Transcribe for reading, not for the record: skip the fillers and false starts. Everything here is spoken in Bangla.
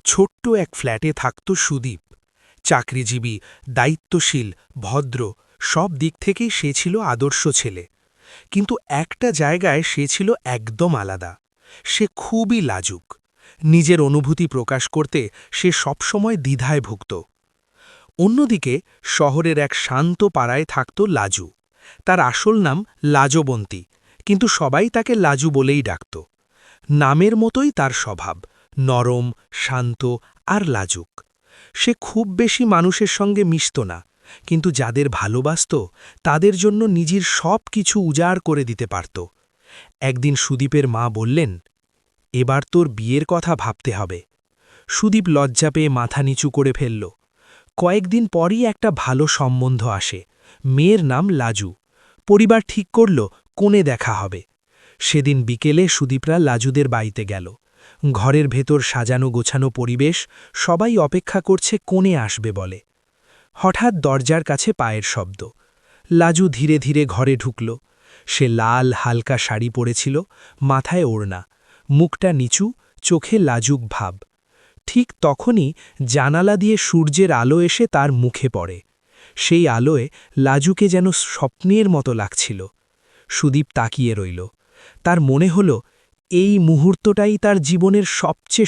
ছোট্ট এক ফ্ল্যাটে থাকত সুদীপ। চাকরিজীবী, দায়িত্বশীল, ভদ্র, সব দিক থেকেই সে ছিল আদর্শ ছেলে। কিন্তু একটা জায়গায় সে ছিল একদম আলাদা। সে খুবই লাজুক। নিজের অনুভূতি প্রকাশ করতে সে সবসময় দ্বিধায় ভুগত। অন্যদিকে শহরের এক শান্ত পাড়ায় থাকত লাজু। তার আসল নাম লাজবন্তী, কিন্তু সবাই তাকে লাজু বলেই ডাকত। নামের মতোই তার স্বভাব, নরম, শান্ত আর লাজুক। সে খুব বেশি মানুষের সঙ্গে মিশত না, কিন্তু যাদের ভালোবাসত তাদের জন্য নিজের সব কিছু উজাড় করে দিতে পারত। একদিন সুদীপের মা বললেন, এবার তোর বিয়ের কথা ভাবতে হবে। সুদীপ লজ্জা পেয়ে মাথা নিচু করে ফেলল। কয়েকদিন পরই একটা ভালো সম্বন্ধ আসে। মেয়ের নাম লাজু। পরিবার ঠিক করল কোণে দেখা হবে। সেদিন বিকেলে সুদীপরা লাজুদের বাড়িতে গেল। ঘরের ভেতর সাজানো গোছানো পরিবেশ, সবাই অপেক্ষা করছে কোণে আসবে বলে। হঠাৎ দরজার কাছে পায়ের শব্দ। লাজু ধীরে ধীরে ঘরে ঢুকল। সে লাল হালকা শাড়ি পরেছিল, মাথায় ওড়না, মুখটা নিচু, চোখে লাজুক ভাব। ঠিক তখনই জানালা দিয়ে সূর্যের আলো এসে তার মুখে পড়ে। সেই আলোয় লাজুকে যেন স্বপ্নের মতো লাগছিল। সুদীপ তাকিয়ে রইল। তার মনে হল এই মুহূর্তটাই তার জীবনের সবচেয়ে